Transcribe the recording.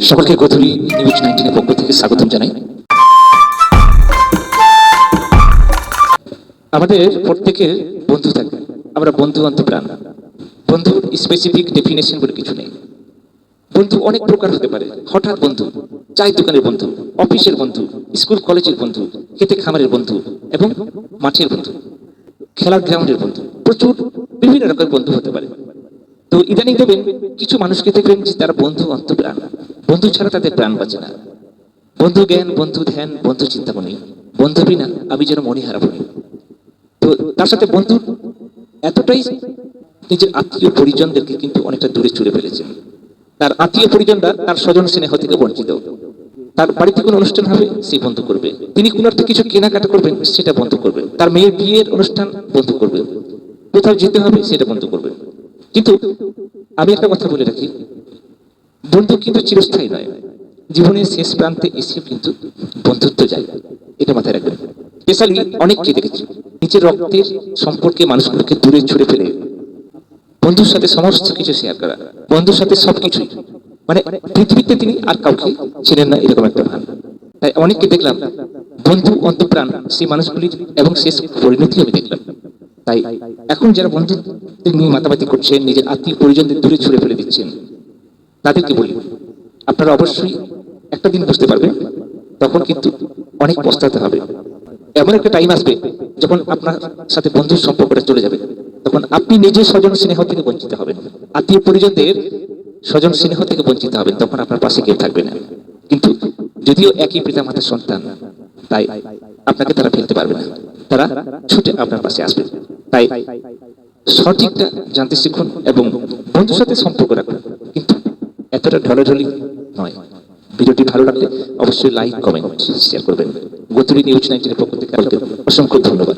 সকলকে গোধূলি নিউজ 19 এর পক্ষ থেকে স্বাগতম জানাই। আমাদের প্রত্যেকের বন্ধু থাকে, আমরা বন্ধু অন্তপ্রাণ। বন্ধুর স্পেসিফিক ডেফিনেশন বলে কিছু নেই। বন্ধু অনেক প্রকার হতে পারে। হঠাৎ বন্ধু, চায়ের দোকানের বন্ধু, অফিসের বন্ধু, স্কুল কলেজের বন্ধু, খেতে খামারের বন্ধু এবং মাঠের বন্ধু, খেলার গ্রাউন্ডের বন্ধু, প্রচুর বিভিন্ন রকমের বন্ধু হতে পারে। তো ইদানিং দেখবেন কিছু মানুষকে দেখবেন যে তারা বন্ধু অন্তপ্রাণ, বন্ধু ছাড়া তাদের প্রাণ বাঁচে না। বন্ধু জ্ঞান, বন্ধু ধ্যান, বন্ধু চিন্তামণি, বন্ধু বিনা আমি যেন মনে হারাবনি। তো তার সাথে বন্ধু এতটাই নিজের আত্মীয় পরিজনদেরকে কিন্তু অনেকটা দূরে ছুড়ে ফেলেছেন। তার আত্মীয় পরিজনরা তার স্বজন স্নেহ থেকে বঞ্চিত। তার বাড়িতে কোনো অনুষ্ঠান হবে, সে বন্ধ করবে। তিনি কোনো একটা কিছু কেনাকাটা করবেন, সেটা বন্ধ করবেন। তার মেয়ের বিয়ের অনুষ্ঠান বন্ধ করবে, কোথাও যেতে হবে সেটা বন্ধ করবে। কিন্তু আমি একটা কথা বলে রাখি, বন্ধু কিন্তু চিরস্থায়ী নয়। জীবনের শেষ প্রান্তে এসে কিন্তু বন্ধুত্ব যায়, এটা মাথায় রাখবেন। স্পেশালি অনেককে দেখেছি নিজের রক্তের সম্পর্কে মানুষগুলোকে দূরে ছুড়ে ফেলে বন্ধুর সাথে সমস্ত কিছু শেয়ার করা, বন্ধুর সাথে সবকিছুই, মানে পৃথিবীতে তিনি আর কাউকে ছিলেন না, এরকম একটা ভান। তাই অনেককে দেখলাম বন্ধু অন্তপ্রাণ, সেই মানুষগুলির এবং শেষ পরিণতি আমি দেখলাম। তাই এখন যারা বন্ধুদের নিয়ে মাতামাতি করছেন, নিজের আত্মীয় পরিজনদের দূরে ছুড়ে ফেলে দিচ্ছেন, তাদেরকে বলি আপনারা অবশ্যই একটা দিন বুঝতে পারবেন, তখন কিন্তু অনেক পস্তাতে হবে। এমন একটা টাইম আসবে যখন আপনার সাথে বন্ধুর সম্পর্কটা চলে যাবে, তখন আপনি নিজের স্বজন স্নেহ থেকে বঞ্চিত হবেন, আত্মীয় পরিজনদের স্বজন স্নেহ থেকে বঞ্চিত হবেন, তখন আপনার পাশে কেউ থাকবে না। কিন্তু যদিও একই পিতা মাতার সন্তান, তাই আপনাকে তারা ফেলতে পারবে না, তারা ছুটে আপনার পাশে আসবে। তাই সঠিকটা জানতে শিখুন এবং বন্ধুর সাথে সম্পর্ক রাখুন, কিন্তু এতটা ঢলাঢলি নয়। ভিডিওটি ভালো লাগলে অবশ্যই লাইক, কমেন্ট, শেয়ার করবেন। গোধূলি নিউজ 19 এর পক্ষ থেকে অসংখ্য ধন্যবাদ।